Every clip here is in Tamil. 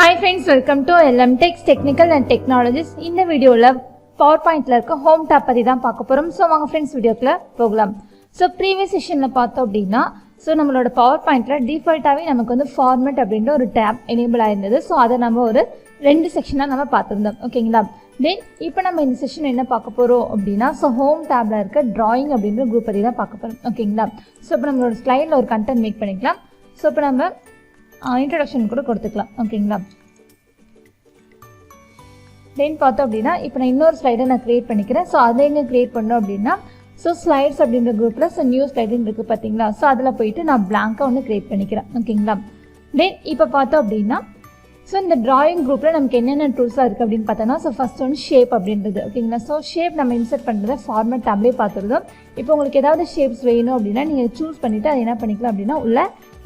Hi friends, welcome to LMTech's Technical and Technologies. இந்த வீடியோல PowerPointல இருக்க ஹோம் tab பத்தி தான் பார்க்க போறோம். சோ வாங்க फ्रेंड्स வீடியோக்குள்ள போகலாம். சோ previous sessionல பார்த்தோம் அப்படினா சோ நம்மளோட PowerPointல டிஃபால்ட்டாவே நமக்கு வந்து format அப்படிங்கற ஒரு tab enable ஆயிருந்தது. சோ அத நம்ம ஒரு ரெண்டு செக்ஷனா நம்ம பார்த்திருந்தோம். ஓகேங்களா? தென் இப்போ நம்ம இந்த செஷன் என்ன பார்க்க போறோம் அப்படினா சோ ஹோம் tabல இருக்க drawing அப்படிங்கற குரூப் பத்தி தான் பார்க்க போறோம். ஓகேங்களா? சோ இப்போ நம்மளோட ஸ்லைட்ல ஒரு கண்டென்ட் மேக் பண்ணிக்கலாம். சோ இப்போ நம்ம introduction கூட கொடுத்துக்கலாம். ஓகேங்களா? தென் பார்த்தோம் அப்படினா இப்போ நான் இன்னொரு ஸ்லைடை நான் கிரியேட் பண்ணிக்கிறேன். சோ அதை எங்க கிரியேட் பண்ணோம் அப்படினா சோ ஸ்லைட்ஸ் அப்படிங்கற குரூப்ல சோ நியூ ஸ்லைடுன்னு இருக்கு பாத்தீங்களா? சோ அதுல போய்ட்டு நான் blank-ஆ ஒன்னு கிரியேட் பண்ணிக்கிறேன். ஓகேங்களா? தென் இப்போ பார்த்தோம் அப்படினா சோ இந்த drawing குரூப்ல நமக்கு என்னென்ன டூல்ஸ்லாம் இருக்கு அப்படினு பார்த்தனா சோ ஃபர்ஸ்ட் ஒன் ஷேப் அப்படின்றது. ஓகேங்களா? சோ ஷேப் நம்ம இன்சர்ட் பண்றத ஃபார்மட் tabலயே பார்த்துறோம். இப்போ உங்களுக்கு ஏதாவது ஷேப்ஸ் வேணும் அப்படினா நீங்க சூஸ் பண்ணிட்டு அதை என்ன பண்ணிக்கலாம் அப்படினா உள்ள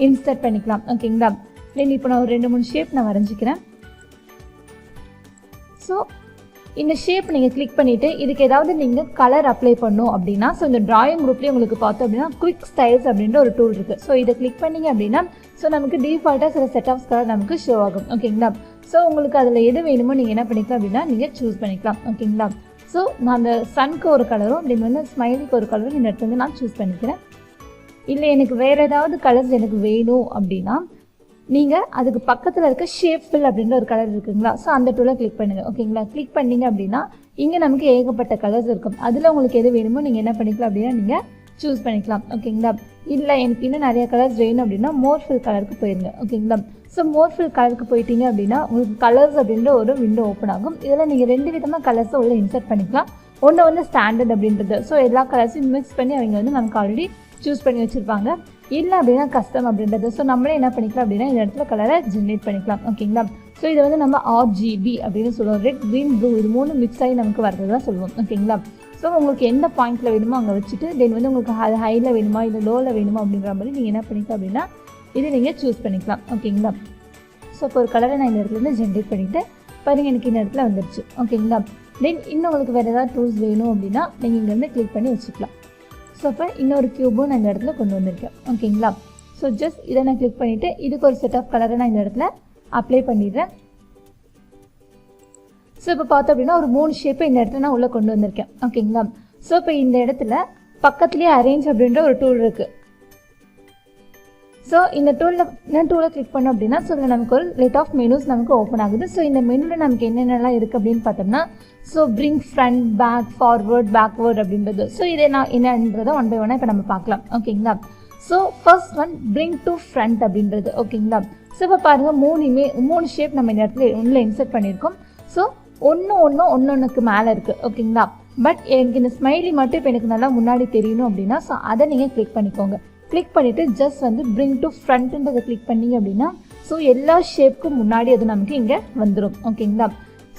இன்சர்ட் பண்ணிக்கலாம். ஓகேங்களா? தென் இப்போ நான் ஒரு 2-3 ஷேப் நான் வரைஞ்சிக்கிறேன். சோ இந்த ஷேப் நீங்க கிளிக் பண்ணிட்டு இதுக்கு ஏதாவது நீங்க கலர் அப்ளை பண்ணனும் அப்படினா சோ இந்த drawing குரூப்லயே உங்களுக்கு பார்த்தோம் அப்படினா குயிக் ஸ்டைல்ஸ் அப்படிங்கற ஒரு டூல் இருக்கு. சோ இத கிளிக் பண்ணீங்க அப்படினா சோ நமக்கு டிஃபால்ட்டா சில செட் ஆஃப் கலர் நமக்கு ஷோ ஆகும். ஓகேங்களா? சோ உங்களுக்கு அதுல எது வேணுமோ நீங்க என்ன பண்ணிக்கலாம் அப்படினா நீங்க சூஸ் பண்ணிக்கலாம். ஓகேங்களா? சோ நான் அந்த சன்க்கு ஒரு கலரும் தென் வந்து ஸ்மைலிக்கு ஒரு கலரும் இந்த இடத்துல நான் சூஸ் பண்ணிக்கிறேன். இல்ல எனக்கு வேற ஏதாவது கலர்ஸ் எனக்கு வேணும் அப்படினா நீங்க அதுக்கு பக்கத்துல இருக்க ஷேப் ஃபில் அப்படிங்கற ஒரு கலர் இருக்குங்களா? சோ அந்த டூலை கிளிக் பண்ணுங்க. ஓகேங்களா? கிளிக் பண்ணீங்க அப்படினா இங்க நமக்கு ஏகப்பட்ட கலர்ஸ் இருக்கும். அதுல உங்களுக்கு எது வேணுமோ நீங்க என்ன பண்ணிக்கலாம் அப்படினா நீங்க சூஸ் பண்ணிக்கலாம். ஓகேங்களா? இல்ல எனக்கு இன்னும் நிறைய கலர்ஸ் வேணும் அப்படினா மோர் ஃபில் கலருக்கு போயிருங்க. ஓகேங்களா? சோ மோர் ஃபில் கலருக்கு போய்ட்டீங்க அப்படினா உங்களுக்கு கலர்ஸ் அப்படிங்கற ஒரு விண்டோ ஓபன் ஆகும். இதல நீங்க ரெண்டு விதமா கலர்ஸ் உள்ள இன்சர்ட் பண்ணிக்கலாம். ஒன்னு வந்து ஸ்டாண்டர்ட் அப்படின்றது. சோ எல்லா கலர்ஸையும் மிக்ஸ் பண்ணி அவங்க வந்து நமக்கு ஆல்ரெடி சூஸ் பண்ணி வச்சிருப்பாங்க. இல்ல அப்படினா கஸ்டம் அப்படின்றது. சோ நம்மளே என்ன பண்ணிக்கலாம் அப்படினா இந்த இடத்துல கலரை ஜெனரேட் பண்ணிக்கலாம். ஓகேங்களா? சோ இது வந்து நம்ம RGB அப்படினு சொல்லுவோம். ரெட், green, blue இது மூணு மிக்ஸ் ஆகி நமக்கு வரதா சொல்லுவோம். ஓகேங்களா? சோ உங்களுக்கு எந்த பாயிண்ட்ல வேணுமோ அங்க வச்சிட்டு தென் வந்து உங்களுக்கு ஹைல வேணுமா இல்ல லோல வேணுமா அப்படிங்கற மாதிரி நீங்க என்ன பண்ணிக்கலாம் அப்படினா இது நீங்க சூஸ் பண்ணிக்கலாம். ஓகேங்களா? சோ இப்போ ஒரு கலரை நான் இந்த இடத்துல இருந்து ஜெனரேட் பண்ணிட்டு பாருங்க எனக்கு இந்த இடத்துல வந்துருச்சு. ஓகேங்களா? தென் இன்னும் உங்களுக்கு வேற ஏதாவது டூல்ஸ் வேணும் அப்படினா நீங்க இங்க இருந்து கிளிக் பண்ணி வச்சுக்கலாம். சோ இப்போ இன்னொரு கியூபும் நான் இந்த இடத்துல கொண்டு வந்திருக்கேன். ஓகேங்களா? சோ ஜஸ்ட் இதை நான் கிளிக் பண்ணிட்டு இதுக்கு ஒரு செட் ஆஃப் கலரை நான் இந்த இடத்துல அப்ளை பண்ணிடுறேன். சோ இப்போ பார்த்தோம் அப்படின்னா ஒரு 3 ஷேப்பை இந்த இடத்துல நான் உள்ள கொண்டு வந்திருக்கேன். ஓகேங்களா? சோ இப்போ இந்த இடத்துல பக்கத்துலயே அரேஞ்ச் அப்படின்ற ஒரு டூல் இருக்கு. சோ இந்த டூலை கிளிக் பண்ணோம் அப்படின்னா சோ நமக்கு ஒரு லிஸ்ட் ஆஃப் மெனுஸ் நமக்கு ஓபன் ஆகுது. சோ இந்த மெனுல நமக்கு என்னென்னலாம் இருக்கு அப்படின்னு பார்த்தோம்னா so bring front, back, forward, backward அப்படின்றது. சோ இதை நான் என்னன்றதை ஒன் பை ஒன்னா இப்போ நம்ம பார்க்கலாம். ஓகேங்களா? So first one bring to front அப்படின்றது. ஓகேங்களா? சோ இப்போ பாருங்க மூணு ஷேப் நம்ம இந்த இடத்துல உள்ள இன்சர்ட் பண்ணியிருக்கோம். சோ ஒன்னொன்னுக்கு மேலே இருக்கு. ஓகேங்களா? பட் எனக்கு இந்த ஸ்மைலி மட்டும் இப்போ எனக்கு நல்லா முன்னாடி தெரியணும் அப்படின்னா ஸோ அதை நீங்கள் கிளிக் பண்ணிக்கோங்க. கிளிக் பண்ணிட்டு ஜஸ்ட் வந்து பிரிங் டு ஃப்ரண்ட்ன்றதை கிளிக் பண்ணீங்க அப்படின்னா ஸோ எல்லா ஷேப்புக்கும் முன்னாடி அது நமக்கு இங்கே வந்துடும். ஓகேங்களா?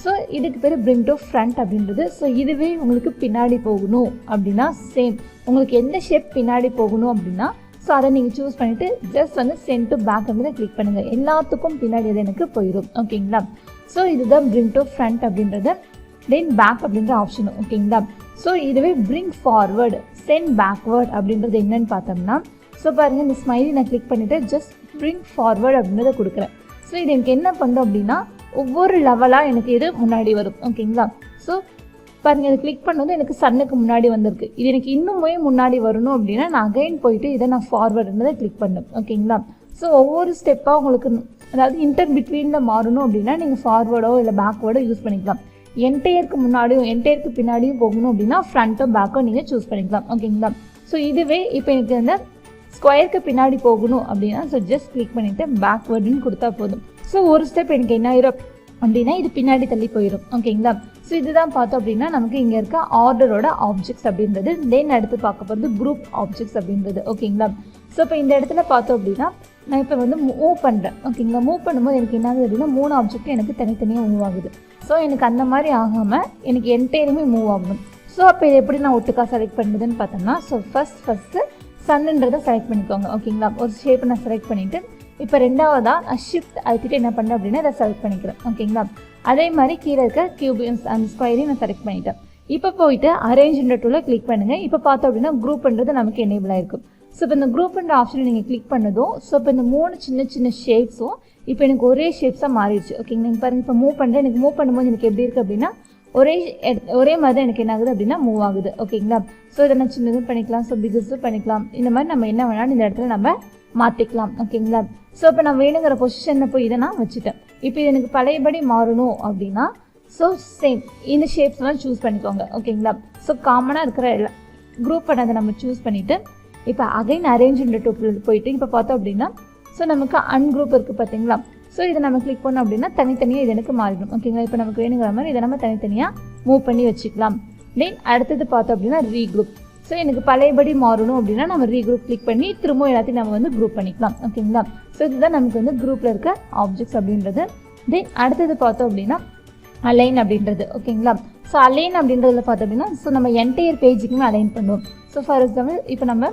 ஸோ இதுக்கு பேர் பிரிங் டு ஃப்ரண்ட் அப்படின்றது. ஸோ இதுவே உங்களுக்கு பின்னாடி போகணும் அப்படின்னா சேம் உங்களுக்கு எந்த ஷேப் பின்னாடி போகணும் அப்படின்னா ஸோ அதை நீங்கள் சூஸ் பண்ணிட்டு ஜஸ்ட் வந்து சென்ட் டு பேக் அப்படின்றத கிளிக் பண்ணுங்க. எல்லாத்துக்கும் பின்னாடி அது எனக்கு போயிடும். ஓகேங்களா? ஸோ இதுதான் பிரிங் டு ஃப்ரண்ட் அப்படின்றது. தென் பேக் அப்படின்ற ஆப்ஷன். ஓகேங்களா? ஸோ இதுவே பிரிங் ஃபார்வர்டு சென்ட் பேக்வேர்ட் அப்படின்றது என்னன்னு பார்த்தோம்னா ஸோ பாருங்க இந்த ஸ்மைலி நான் கிளிக் பண்ணிட்டு ஜஸ்ட் பிரிங் ஃபார்வர்ட் அப்படின்றத கொடுக்குறேன். ஸோ இது எனக்கு என்ன பண்ணும் அப்படின்னா ஒவ்வொரு லெவலாக எனக்கு இது முன்னாடி வரும். ஓகேங்களா? ஸோ பாருங்க இதை கிளிக் பண்ணது எனக்கு சன்னுக்கு முன்னாடி வந்திருக்கு. இது எனக்கு இன்னுமே முன்னாடி வரணும் அப்படின்னா நான் அகைன் போயிட்டு இதை நான் ஃபார்வர்டுன்றதை கிளிக் பண்ணேன். ஓகேங்களா? ஸோ ஒவ்வொரு ஸ்டெப்பாக உங்களுக்கு அதாவது இன்டர் பிட்வீனில் மாறணும் அப்படின்னா நீங்கள் ஃபார்வர்டோ இல்லை பேக்வேர்டோ யூஸ் பண்ணிக்கலாம். என்டையருக்கு முன்னாடியும் என்டையருக்கு பின்னாடியும் போகணும் அப்படின்னா ஃப்ரண்ட்டோ பேக்கோ நீங்கள் சூஸ் பண்ணிக்கலாம். ஓகேங்களா? ஸோ இதுவே இப்போ எனக்கு அந்த ஸ்கொயருக்கு பின்னாடி போகணும் அப்படின்னா ஸோ ஜஸ்ட் கிளிக் பண்ணிவிட்டு பேக்வேர்டுன்னு கொடுத்தா போதும். ஸோ ஒரு ஸ்டெப் எனக்கு என்ன ஆயிரும் அப்படின்னா இது பின்னாடி தள்ளி போயிடும். ஓகேங்களா? ஸோ இதுதான் பார்த்தோம் அப்படின்னா நமக்கு இங்கே இருக்க ஆர்டரோட ஆப்ஜெக்ட்ஸ் அப்படின்றது. தென் அடுத்து பார்க்க போகிறது குரூப் ஆப்ஜெக்ட்ஸ் அப்படின்றது. ஓகேங்களா? ஸோ இப்போ இந்த இடத்துல பார்த்தோம் அப்படின்னா நான் இப்போ வந்து மூவ் பண்ணுறேன். ஓகேங்களா? மூவ் பண்ணும்போது எனக்கு என்ன ஆகுது அப்படின்னா 3 ஆப்ஜெக்ட் எனக்கு தனித்தனியாக மூவ் ஆகுது. ஸோ எனக்கு அந்த மாதிரி ஆகாமல் எனக்கு என்டையருமே மூவ் ஆகணும். ஸோ அப்போ இதை எப்படி நான் ஒட்டுக்கா செலக்ட் பண்ணுறதுன்னு பார்த்தோம்னா ஸோ ஃபஸ்ட்டு சன்னுன்றதை செலக்ட் பண்ணிக்கோங்க. ஓகேங்களா? ஒரு ஷேப்பை நான் செலக்ட் பண்ணிவிட்டு இப்போ ரெண்டாவதாக நான் ஷிஃப்ட் அழுத்திட்டு என்ன பண்ணுறேன் அப்படின்னா இதை செலக்ட் பண்ணிக்கிறேன். ஓகேங்களா? அதே மாதிரி கீழே இருக்க கியூப் அந்த ஸ்கொயரையும் நான் செலக்ட் பண்ணிட்டேன். இப்போ போயிட்டு அரேஞ்சுன்ற டூலை கிளிக் பண்ணுங்கள். இப்போ பார்த்தோம் அப்படின்னா குரூப்ன்றது நமக்கு எனேபிள் ஆயிருக்கும். ஸோ இப்போ இந்த குரூப்ன்ற ஆப்ஷனை நீங்கள் கிளிக் பண்ணதும் ஸோ இப்போ இந்த 3 சின்ன சின்ன ஷேப்ஸும் இப்போ எனக்கு ஒரே ஷேப்ஸாக மாறிடுச்சு. ஓகேங்க, நீங்கள் பாருங்கள் இப்போ மூவ் பண்ணுறேன். எனக்கு மூவ் பண்ணும்போது எனக்கு எப்படி இருக்குது அப்படின்னா ஒரே மாதிரி தான் எனக்கு என்ன ஆகுது அப்படின்னா மூவ் ஆகுது. ஓகேங்களா, ஸோ இதை நான் சின்னதும் பண்ணிக்கலாம், ஸோ பிகஸும் பண்ணிக்கலாம். இந்த மாதிரி நம்ம என்ன வேணாலும் இந்த இடத்துல நம்ம மாற்றிக்கலாம். ஓகேங்களா, ஸோ இப்போ நான் வேணுங்கிற பொசிஷனில் போய் இதை நான் வச்சுட்டேன். இப்போ இது எனக்கு பழையபடி மாறணும் அப்படின்னா ஸோ சேம் இந்த ஷேப்ஸ்லாம் சூஸ் பண்ணிக்கோங்க. ஓகேங்களா, ஸோ காமனாக இருக்கிற குரூப் பண்ணதை நம்ம சூஸ் பண்ணிவிட்டு இப்போ அகைன் அரேஞ்சுன்ற டூப்பில் போயிட்டு இப்போ பார்த்தோம் அப்படின்னா ஸோ நமக்கு அன்குரூப் இருக்குது பார்த்தீங்களா. ஸோ இதை நம்ம கிளிக் பண்ணோம் அப்படின்னா தனித்தனியாக இது எனக்கு மாறிடும். ஓகேங்களா, இப்போ நமக்கு வேணுங்கிற மாதிரி இதை நம்ம தனித்தனியாக மூவ் பண்ணி வச்சுக்கலாம். தென் அடுத்தது பார்த்தோம் அப்படின்னா ரீக்ரூப். ஸோ எனக்கு பழையபடி மாறணும் அப்படின்னா நம்ம ரீக்ரூப் கிளிக் பண்ணி திரும்ப எல்லாத்தையும் நம்ம வந்து குரூப் பண்ணிக்கலாம். ஓகேங்களா, ஸோ இதுதான் நமக்கு வந்து குரூப்பில் இருக்க ஆப்ஜெக்ட்ஸ் அப்படின்றது. தென் அடுத்தது பார்த்தோம் அப்படின்னா அலைன் அப்படின்றது. ஓகேங்களா, ஸோ அலைன் அப்படின்றதுல பார்த்தோம் அப்படின்னா ஸோ நம்ம என்டையர் பேஜுக்குமே அலைன் பண்ணுவோம். ஸோ ஃபார் எக்ஸாம்பிள் இப்போ நம்ம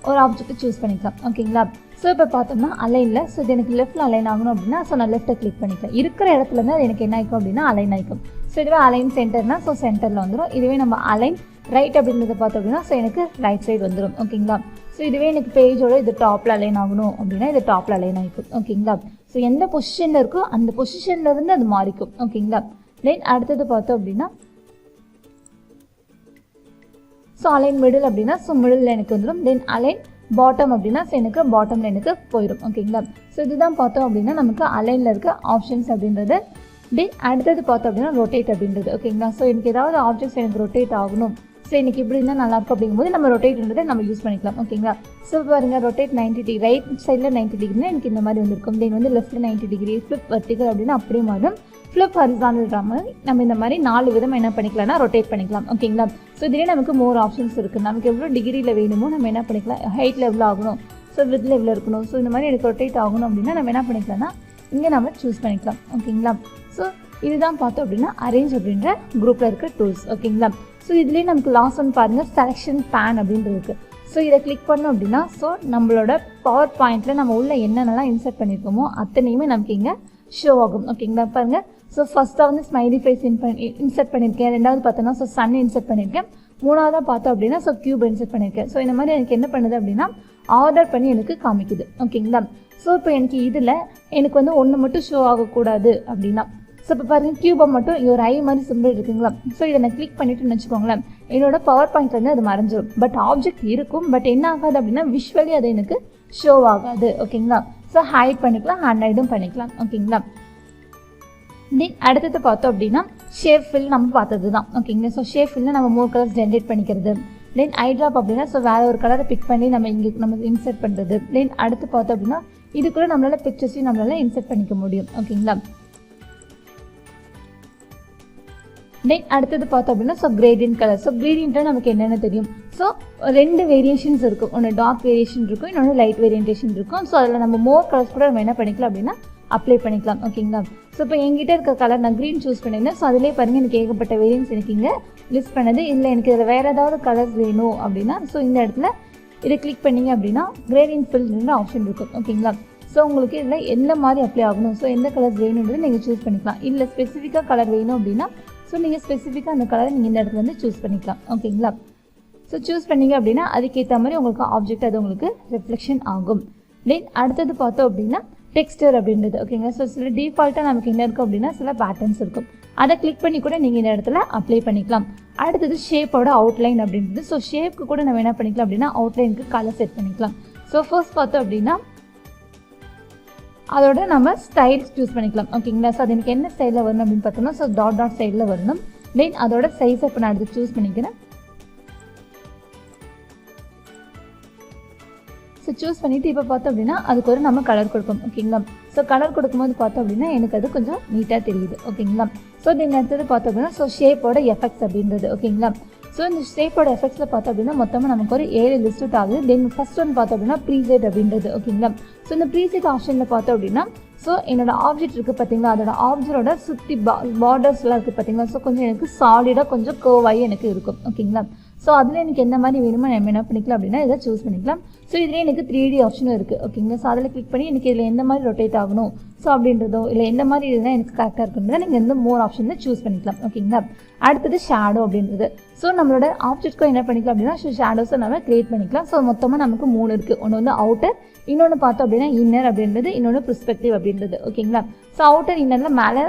ஒரு ஆப்ஜெக்ட்டை சூஸ் பண்ணிக்கலாம். ஓகேங்களா, ஸோ இப்போ பார்த்தோம்னா அலைனில் ஸோ இது எனக்கு லெஃப்ட்டில் அலைன் ஆகணும் அப்படின்னா ஸோ நான் லெஃப்ட்டை கிளிக் பண்ணிக்கலாம். இருக்கிற இடத்துலேருந்து அது எனக்கு என்ன ஆகிக்கும் அப்படின்னா அலைன் ஆகிக்கும். ஸோ இதுவே அலைன் சென்டர்னால் ஸோ சென்டரில் வந்துடும். இதுவே நம்ம அலைன் ரைட் அப்படின்றத பார்த்தோம் அப்படின்னா ஸோ எனக்கு ரைட் சைடு வந்துடும். ஓகேங்களா, ஸோ இதுவே எனக்கு பேஜோட இது டாப்பில் அலைன் ஆகணும் அப்படின்னா இது டாப்பில் அலைன் ஆகிக்கும். ஓகேங்களா, ஸோ எந்த பொசிஷனில் இருக்கோ அந்த பொசிஷன்லேருந்து அது மாறிக்கும். ஓகேங்களா, தென் அடுத்தது பார்த்தோம் அப்படின்னா ஸோ அலைன் மிடில் அப்படின்னா ஸோ மிடில் எனக்கு வந்துடும். தென் அலைன் பாட்டம் அப்படின்னா ஸோ எனக்கு பாட்டமில் எனக்கு போயிடும். ஓகேங்களா, ஸோ இதுதான் பார்த்தோம் அப்படின்னா நமக்கு அலைனில் இருக்க ஆப்ஷன்ஸ் அப்படின்றது. தென் அடுத்தது பார்த்தோம் அப்படின்னா ரொட்டேட் அப்படின்றது. ஓகேங்களா, ஸோ எனக்கு ஏதாவது ஆப்ஜெக்ட்ஸ் எனக்கு ரொட்டேட் ஆகணும், ஸோ எனக்கு இப்படி இருந்தால் நல்லாயிருக்கும் அப்படிங்கும்போது நம்ம ரொட்டேட்ன்றதை நம்ம யூஸ் பண்ணிக்கலாம். ஓகேங்களா, ஸோ பாருங்கள் ரொட்டேட் 90 டிகிரி, ரைட் சைடில் 90 டிகிரினா எனக்கு இந்த மாதிரி வந்துருக்கும். தென் வந்து லெஃப்ட்டில் 90 டிகிரி, ஃப்ளிப் வெர்டிகல் அப்படின்னா அப்படியே மாறும். ஃப்ளிப் ஹரிசாண்டல்ன்ற மாதிரி நம்ம இந்த மாதிரி 4 விதமாக என்ன பண்ணிக்கலாம்னா ரொட்டேட் பண்ணிக்கலாம். ஓகேங்களா, ஸோ இதுலேயே நமக்கு மோர் ஆப்ஷன்ஸ் இருக்குது. நமக்கு எவ்வளோ டிகிரியில் வேணுமோ நம்ம என்ன பண்ணிக்கலாம், ஹைட்டில் எவ்வளோ ஆகணும், ஸோ வித்தில் எவ்வளோ இருக்கணும், ஸோ இந்த மாதிரி எனக்கு ரொட்டேட் ஆகணும் அப்படின்னா நம்ம என்ன பண்ணிக்கலாம்னா இங்கே நம்ம சூஸ் பண்ணிக்கலாம். ஓகேங்களா, ஸோ இதுதான் பார்த்தோம் அப்படின்னா அரேஞ்ச் அப்படின்ற குரூப்பில் இருக்க டூல்ஸ். ஓகேங்களா, ஸோ இதுலேயே நமக்கு லாஸ்ட் ஒன் பாருங்கள் செலெக்ஷன் பேன் அப்படின்றது இருக்குது. ஸோ இதை கிளிக் பண்ணோம் அப்படின்னா ஸோ நம்மளோட பவர் பாயிண்டில் நம்ம உள்ள என்னென்னலாம் இன்சர்ட் பண்ணியிருக்கோமோ அத்தனையுமே நமக்கு இங்கே ஷோ ஆகும். ஓகேங்களா, பாருங்கள் ஸோ ஃபஸ்ட்டாக வந்து ஸ்மைலி ஃபேஸ் இன்சர்ட் பண்ணியிருக்கேன். ரெண்டாவது பார்த்தோன்னா ஸோ சன் இன்சர்ட் பண்ணியிருக்கேன். மூணாவதாக பார்த்தோம் அப்படின்னா ஸோ கியூப் இன்சர்ட் பண்ணியிருக்கேன். ஸோ இந்த மாதிரி எனக்கு என்ன பண்ணுது அப்படின்னா ஆர்டர் பண்ணி எனக்கு காமிக்குது. ஓகேங்களா, ஸோ இப்போ எனக்கு இதில் எனக்கு வந்து ஒன்று மட்டும் ஷோ ஆகக்கூடாது அப்படின்னா ஸோ இப்போ பாருங்கள் கியூபை மட்டும் ஒரு ஐ மாதிரி சிம்பிள் இருக்குங்களா. ஸோ இதை நான் கிளிக் பண்ணிவிட்டுன்னு வச்சுக்கோங்களேன், என்னோட பவர் பாயிண்ட்லேருந்து அது மறைஞ்சிடும். பட் ஆப்ஜெக்ட் இருக்கும், பட் என்ன ஆகாது அப்படின்னா விஷுவலி அது எனக்கு ஷோ ஆகாது. ஓகேங்களா, ஸோ ஹைட் பண்ணிக்கலாம், ஹைடும் பண்ணிக்கலாம். ஓகேங்களா, தென் அடுத்தது பார்த்தோம் அப்படின்னா ஷேப் ஃபில் நம்ம பார்த்தது தான். ஓகேங்களா, ஸோ ஷேப் ஃபில்ல நம்ம 3 கலர்ஸ் ஜென்ரேட் பண்ணிக்கிறது. தென் ஐ ட்ராப் அப்படின்னா ஸோ வேறு ஒரு கலரை பிக் பண்ணி நம்ம இங்கே நம்ம இன்சர்ட் பண்ணுறது. தென் அடுத்து பார்த்தோம் அப்படின்னா இது கூட நம்மளால் பிக்சர்ஸையும் நம்மளால் இன்சர்ட் பண்ணிக்க முடியும். ஓகேங்களா, தென் அடுத்தது பார்த்தோம் அப்படின்னா ஸோ கிரேடியன்ட் கலர். ஸோ கிரேடியன்ட்டாக நமக்கு என்னென்ன தெரியும், ஸோ 2 வேரியேஷன்ஸ் இருக்கும். ஒன்று டார்க் வேரியேஷன் இருக்கும், இன்னொன்று லைட் வேரியன்டேஷன் இருக்கும். ஸோ அதில் நம்ம மோர் கலர்ஸ் கூட நம்ம என்ன பண்ணிக்கலாம் அப்படின்னா அப்ளை பண்ணிக்கலாம். ஓகேங்களா, ஸோ இப்போ என்கிட்ட இருக்க கலர் நான் க்ரீன் சூஸ் பண்ணியிருந்தேன். ஸோ அதிலே பாருங்கள் எனக்கு ஏகப்பட்ட வேரியன்ஸ் எனக்கு இங்கே லிஸ்ட் பண்ணது. இல்லை எனக்கு இதில் வேறு ஏதாவது கலர்ஸ் வேணும் அப்படின்னா ஸோ இந்த இடத்துல இதை கிளிக் பண்ணிங்க அப்படின்னா கிரேடியன்ட் ஃபில்ன்ற ஆப்ஷன் இருக்கும். ஓகேங்களா, ஸோ உங்களுக்கு இதில் எந்த மாதிரி அப்ளை ஆகணும், ஸோ எந்த கலர்ஸ் வேணுன்றது நீங்கள் சூஸ் பண்ணிக்கலாம். இல்லை ஸ்பெசிஃபிக்காக கலர் வேணும் அப்படின்னா ஸோ நீங்கள் ஸ்பெசிஃபிக்காக அந்த கலரை நீங்கள் இந்த இடத்துல வந்து சூஸ் பண்ணிக்கலாம். ஓகேங்களா, ஸோ சூஸ் பண்ணிங்க அப்படின்னா அதுக்கேற்ற மாதிரி உங்களுக்கு ஆப்ஜெக்ட் அது உங்களுக்கு ரிஃப்ளெக்ஷன் ஆகும். தென் அடுத்தது பார்த்தோம் அப்படின்னா டெக்ஸ்டர் அப்படின்றது. ஓகேங்களா, ஸோ சில டிஃபால்ட்டாக நமக்கு என்ன இருக்கும் அப்படின்னா சில பேட்டர்ன்ஸ் இருக்கும். அதை கிளிக் பண்ணி கூட நீங்கள் இந்த இடத்துல அப்ளை பண்ணிக்கலாம். அடுத்தது ஷேப்போட அவுட்லைன் அப்படின்றது. ஸோ ஷேப்புக்கு கூட நம்ம என்ன பண்ணிக்கலாம் அப்படின்னா அவுட்லைனுக்கு கலர் செட் பண்ணிக்கலாம். ஸோ ஃபர்ஸ்ட் பார்த்தோம் அப்படின்னா அதோட நம்ம ஸ்டைல்ஸ் சூஸ் பண்ணிக்கலாம். ஓகேங்களா, ஸோ அது எனக்கு என்ன ஸ்டைலில் வரணும் அப்படின்னு பார்த்தோம்னா ஸோ டாட் ஸ்டைலில் வரணும். தென் அதோட சைஸை இப்போ நான் அடுத்து சூஸ் பண்ணிக்கிறேன். ஸோ சூஸ் பண்ணிவிட்டு இப்போ பார்த்தோம் அப்படின்னா அதுக்கு ஒரு நம்ம கலர் கொடுப்போம். ஓகேங்களா, ஸோ கலர் கொடுக்கும்போது பார்த்தோம் அப்படின்னா எனக்கு அது கொஞ்சம் நீட்டாக தெரியுது. ஓகேங்களா, ஸோ தென் அடுத்தது பார்த்தோம் அப்படின்னா ஸோ ஷேப்போட எஃபெக்ட்ஸ் அப்படின்றது. ஓகேங்களா, ஸோ இந்த ஷேப்போட எஃபெக்ட்ஸில் பார்த்தோம் அப்படின்னா மொத்தமாக நமக்கு ஒரு 7 லிஸ்ட் அவுட் ஆகுது. தென் ஃபர்ஸ்ட் ஒன் பார்த்தோம் அப்படின்னா ப்ரீசெட் அப்படின்றது. ஓகேங்களா, ஸோ இந்த ப்ரீசெட் ஆப்ஷனில் பார்த்தோம் அப்படின்னா ஸோ என்னோட ஆப்ஜெக்ட் இருக்குது பார்த்தீங்களா, அதோட ஆப்ஜெக்டோட சுற்றி பார்டர்ஸ்லாம் இருக்குது பார்த்தீங்களா, ஸோ கொஞ்சம் எனக்கு சாலிடாக கொஞ்சம் கர்வாகி எனக்கு இருக்கும். ஓகேங்களா, ஸோ ஸோ அதில் எனக்கு எந்த மாதிரி வேணுமோ நம்ம என்ன பண்ணிக்கலாம் அப்படின்னா இதை சூஸ் பண்ணிக்கலாம். ஸோ இதிலே எனக்கு 3D ஆப்ஷனும் இருக்குது ஓகேங்களா. ஸோ அதில் கிளிக் பண்ணி எனக்கு இதில் எந்த மாதிரி ரொட்டேட் ஆகணும் ஸோ அப்படின்றதோ இல்லை எந்த மாதிரி இதுதான் எனக்கு கரெக்டாக இருக்குன்றதை நீங்கள் இந்த மோர் ஆப்ஷனில் சூஸ் பண்ணிக்கலாம் ஓகேங்களா. அடுத்தது ஷேடோ அப்படின்றது. ஸோ நம்மளோட ஆப்ஜெக்ட்க்கும் என்ன பண்ணிக்கலாம் அப்படின்னா ஷேடோஸை நம்ம கிரியேட் பண்ணிக்கலாம். ஸோ மொத்தமாக நமக்கு 3 இருக்குது. ஒன்று வந்து அவுட்டர், இன்னொன்று பார்த்தோம் அப்படின்னா இன்னர் அப்படின்றது, இன்னொன்று ப்ரிஸ்பெக்டிவ் அப்படின்றது ஓகேங்களா. ஸோ அவுட்டர் இன்னரில் மேலே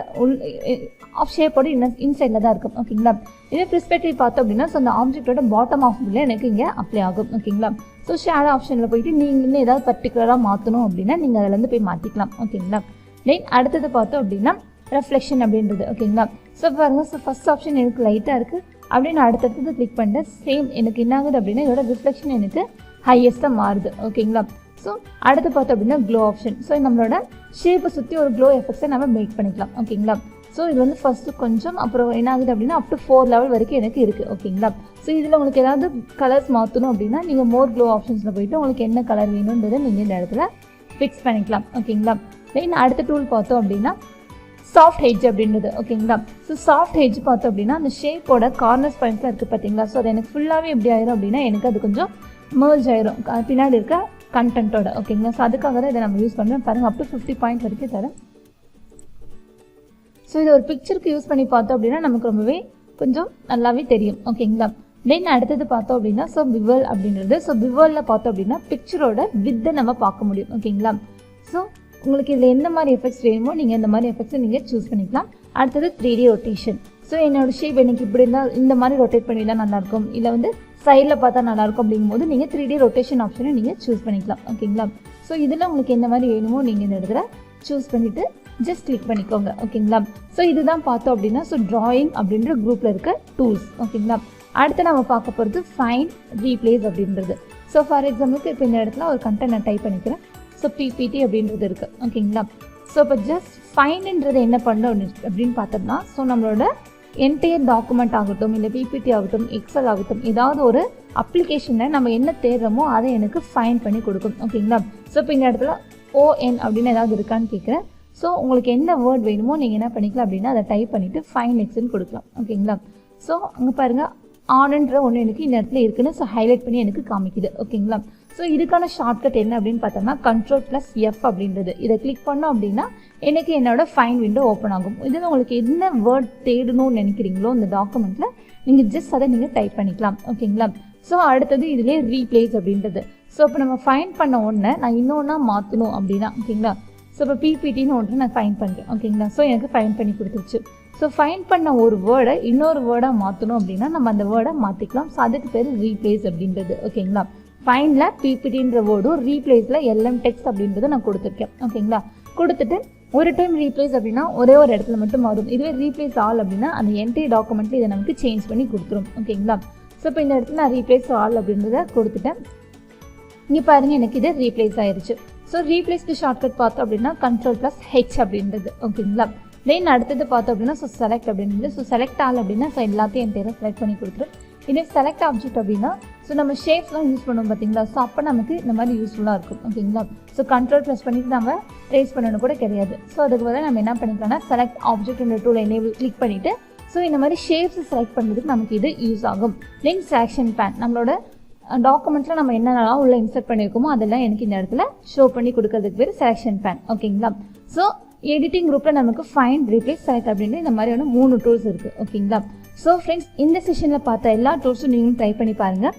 ஆஃப் ஷேப்போட இன்சைடில் தான் இருக்கும் ஓகேங்களா. இதே ப்ரிஸ்பெக்டிவ் பார்த்தோம் அப்படின்னா ஸோ அந்த ஆப்ஜெக்டோட பாட்டம் ஆஃப் வியூவில் எனக்கு இங்கே அப்ளை ஆகும் ஓகேங்களா. ஸோ ஷேடோ ஆப்ஷனில் போயிட்டு நீங்கள் இன்னும் ஏதாவது பர்டிகுலராக மாற்றணும் அப்படின்னா நீங்கள் அதிலேருந்து போய் மாற்றிக்கலாம் ஓகேங்களா. தென் அடுத்தது பார்த்தோம் அப்படின்னா ரெஃப்ளெக்ஷன் அப்படின்றது ஓகேங்களா. ஸோ பாருங்கள், ஸோ ஃபஸ்ட் ஆப்ஷன் எனக்கு லைட்டாக இருக்குது அப்படின்னு அடுத்தடுத்தது கிளிக் பண்ணிட்டு சேம் எனக்கு என்ன ஆகுது அப்படின்னா இதோட ரிஃப்ளெக்ஷன் எனக்கு ஹையஸ்ட்டாக மாறுது ஓகேங்களா. ஸோ அடுத்து பார்த்தோம் அப்படின்னா க்ளோ ஆப்ஷன். ஸோ நம்மளோட ஷேப்பை சுற்றி ஒரு க்ளோ எஃபெக்ட்ஸை நம்ம மேக் பண்ணிக்கலாம் ஓகேங்களா. ஸோ இது வந்து ஃபஸ்ட்டு கொஞ்சம், அப்புறம் என்ன ஆகுது அப்படின்னா அப் டு 4 லெவல் வரைக்கும் எனக்கு இருக்குது ஓகேங்களா. ஸோ இதில் உங்களுக்கு ஏதாவது கலர்ஸ் மாற்றணும் அப்படின்னா நீங்கள் மோர் க்ளோ ஆப்ஷன்ஸில் போயிட்டு உங்களுக்கு என்ன கலர் வேணுன்றதை நீங்கள் இந்த இடத்துல ஃபிக்ஸ் பண்ணிக்கலாம் ஓகேங்களா. தென் அடுத்த டூல் பார்த்தோம் அப்படின்னா சாஃப்ட் ஹெட்ஜ் அப்படின்றது ஓகேங்களா. ஸோ சாஃப்ட் ஹெட்ஜ் பார்த்தோம் அப்படின்னா அந்த ஷேப்போட கார்னர்ஸ் பாயிண்ட்ஸில் இருக்குது பார்த்தீங்களா. ஸோ அது எனக்கு ஃபுல்லாகவே எப்படி ஆயிரும் அப்படின்னா எனக்கு அது கொஞ்சம் மர்ஜ் ஆயிரும் பின்னாடி இருக்க கண்டென்ட்டோட ஓகேங்களா. ஸோ அதுக்காக தான் இதை நம்ம யூஸ் பண்ணுறோம். பாருங்கள் அப் டு 50 பாயிண்ட் வரைக்கும் தரேன். ஸோ இதை ஒரு பிக்சருக்கு யூஸ் பண்ணி பார்த்தோம் அப்படின்னா நமக்கு ரொம்பவே கொஞ்சம் நல்லாவே தெரியும் ஓகேங்களா. தென் அடுத்தது பார்த்தோம் அப்படின்னா ஸோ பிவல் அப்படின்றது. ஸோ பிவலில் பார்த்தோம் அப்படின்னா பிக்சரோட வித்தை நம்ம பார்க்க முடியும் ஓகேங்களா. ஸோ உங்களுக்கு இதில் எந்த மாதிரி எஃபெக்ட்ஸ் வேணுமோ நீங்கள் இந்த மாதிரி எஃபெக்ட்ஸை நீங்கள் சூஸ் பண்ணிக்கலாம். அடுத்தது 3D ரொட்டேஷன். ஸோ என்னோடய ஷேப் எனக்கு இப்படி இருந்தால் இந்த மாதிரி ரொட்டேட் பண்ணிதான் நல்லாயிருக்கும், இல்லை வந்து சைடில் பார்த்தா நல்லாயிருக்கும் அப்படிங்கும்போது நீங்கள் 3D ரொட்டேஷன் ஆப்ஷனை நீங்கள் சூஸ் பண்ணிக்கலாம் ஓகேங்களா. ஸோ இதில் உங்களுக்கு எந்த மாதிரி வேணுமோ நீங்கள் இந்த இடத்துல சூஸ் பண்ணிவிட்டு ஜஸ்ட் கிளிக் பண்ணிக்கோங்க ஓகேங்களா. ஸோ இதுதான் பார்த்தோம் அப்படின்னா ஸோ ட்ராயிங் அப்படின்ற குரூப்பில் இருக்க டூல்ஸ் ஓகேங்களா. அடுத்து நம்ம பார்க்க போகிறது ஃபைண்ட் ரீப்ளேஸ் அப்படின்றது. ஸோ ஃபார் எக்ஸாம்பிளுக்கு இப்போ இந்த இடத்துல ஒரு கண்டென்ட் நான் டைப் பண்ணிக்கிறேன். ஸோ PPT அப்படின்றது இருக்குது ஓகேங்களா. ஸோ இப்போ ஜஸ்ட் ஃபைண்டுன்றது என்ன பண்ணோம் அப்படின்னு பார்த்தோம்னா ஸோ நம்மளோட என்டையர் டாக்குமெண்ட் ஆகட்டும், இல்லை PPT ஆகட்டும், எக்ஸல் ஆகட்டும், ஏதாவது ஒரு அப்ளிகேஷனில் நம்ம என்ன தேடுறோமோ அதை எனக்கு ஃபைண்ட் பண்ணி கொடுக்கும் ஓகேங்களா. ஸோ இப்போ இந்த இடத்துல ON அப்படின்னு ஏதாவது இருக்கான்னு கேட்குறேன். ஸோ உங்களுக்கு என்ன வேர்ட் வேணுமோ நீங்கள் என்ன பண்ணிக்கலாம் அப்படின்னா அதை டைப் பண்ணிவிட்டு ஃபைண்ட் நெக்ஸ்ட்னு கொடுக்கலாம் ஓகேங்களா. ஸோ அங்கே பாருங்கள் ஆன்ன்ற ஒன்று எனக்கு இந்த இடத்துல இருக்குன்னு ஸோ ஹைலைட் பண்ணி எனக்கு காமிக்குது ஓகேங்களா. ஸோ இதுக்கான ஷார்ட்கட் என்ன அப்படின்னு பார்த்தோம்னா Ctrl+F அப்படின்றது. இதை கிளிக் பண்ணோம் அப்படின்னா எனக்கு என்னோட ஃபைண்ட் விண்டோ ஓப்பன் ஆகும். இதில் உங்களுக்கு என்ன வேர்ட் தேடணும்னு நினைக்கிறீங்களோ இந்த டாக்குமெண்ட்டில் நீங்கள் ஜஸ்ட் அதை நீங்கள் டைப் பண்ணிக்கலாம் ஓகேங்களா. ஸோ அடுத்தது இதிலே ரீப்ளேஸ் அப்படின்றது. ஸோ இப்போ நம்ம ஃபைண்ட் பண்ண ஒன்றை நான் இன்னொன்னா மாற்றணும் அப்படின்னா ஓகேங்களா. ஸோ இப்போ PPTன்னு ஒன்று நான் ஃபைண்ட் பண்ணுறேன் ஓகேங்களா. ஸோ எனக்கு ஃபைண்ட் பண்ணி கொடுத்துருச்சு. ஸோ ஃபைண்ட் பண்ண ஒரு வேர்டை இன்னொரு வேர்டாக மாற்றணும் அப்படின்னா நம்ம அந்த வேர்டை மாற்றிக்கலாம். ஸோ அதுக்கு பேர் ரீப்ளேஸ் அப்படின்றது ஓகேங்களா. ஃபைண்டில் PPTன்ற வேர்டும் ரீப்ளேஸில் LM டெக்ஸ்ட் அப்படின்றத நான் கொடுத்துருக்கேன் ஓகேங்களா. கொடுத்துட்டு ஒரு டைம் ரீப்ளேஸ் அப்படின்னா ஒரே ஒரு இடத்துல மட்டும் மாறும். இதுவே ரீப்ளேஸ் ஆல் அப்படின்னா அந்த என்டையர் டாக்குமெண்ட்டில் இதை நமக்கு சேஞ்ச் பண்ணி கொடுத்துரும் ஓகேங்களா. ஸோ இப்போ இந்த இடத்துல நான் ரீப்ளேஸ் ஆல் அப்படின்றத கொடுத்துட்டேன். இங்கே பாருங்கள் எனக்கு இது ரீப்ளேஸ் ஆயிடுச்சு. ஸோ ரீப்ளேஸ்க்கு ஷார்ட்கட் பார்த்தோம் அப்படின்னா Ctrl+H அப்படின்றது ஓகேங்களா. தென் அடுத்தது பார்த்தோம் அப்படின்னா ஸோ செலக்ட் அப்படின்றது. ஸோ செலக்ட் ஆல் அப்படின்னா ஸோ எல்லாத்தையும் என் தேவை செலக்ட் பண்ணி கொடுத்துரும். இதே செலக்ட் ஆப்ஜெக்ட் அப்படின்னா ஸோ நம்ம ஷேப்ஸ்லாம் யூஸ் பண்ணுவோம் பார்த்தீங்களா. ஸோ அப்போ நமக்கு இந்த மாதிரி யூஸ்ஃபுல்லாக இருக்கும் ஓகேங்களா. ஸோ Ctrl+ பண்ணிவிட்டு நம்ம ட்ரேஸ் பண்ணணும் கூட கிடையாது. ஸோ அதுக்கு பதிலாக நம்ம என்ன பண்ணிக்கலாம்னா select object tool enable click பண்ணிவிட்டு ஸோ இந்த மாதிரி ஷேப்ஸ் செலக்ட் பண்ணுறதுக்கு நமக்கு இது யூஸ் ஆகும். தென் செலக்ஷன் பேன் நம்மளோட டாக்குமெண்ட்ஸில் நம்ம என்னென்னலாம் உள்ள இன்சர்ட் பண்ணியிருக்கோமோ அதெல்லாம் எனக்கு இந்த இடத்துல ஷோ பண்ணி கொடுக்கறதுக்கு பேர் செலக்ஷன் பேன் ஓகேங்களா. ஸோ எடிட்டிங் குரூப்பில் நமக்கு ஃபைண்ட் ரீப்ளேஸ் செலக்ட் அப்படின்ற இந்த மாதிரியான 3 டூல்ஸ் இருக்குது ஓகேங்களா. ஸோ ஃப்ரெண்ட்ஸ் இந்த செஷனில் பார்த்த எல்லா டூல்ஸும் நீங்களும் ட்ரை பண்ணி பாருங்கள்.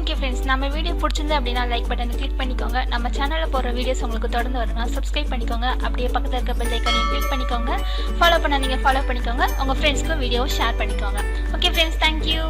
ஓகே ஃப்ரெண்ட்ஸ், நம்ம வீடியோ பிடிச்சிருந்து அப்படின்னா லைக் பட்டனை கிளிக் பண்ணிக்கோங்க. நம்ம சேனலில் போகிற வீடியோஸ் உங்களுக்கு தொடர்ந்து வரணும் சப்ஸ்கிரைப் பண்ணிக்கோங்க. அப்படியே பக்கத்தில் இருக்க பெல் ஐக்கானையும் கிளிக் பண்ணிக்கோங்க. ஃபாலோ பண்ண நீங்கள் ஃபாலோ பண்ணிக்கோங்க. உங்கள் ஃப்ரெண்ட்ஸ்க்கும் வீடியோவை ஷேர் பண்ணிக்கோங்க. Okay friends, thank you.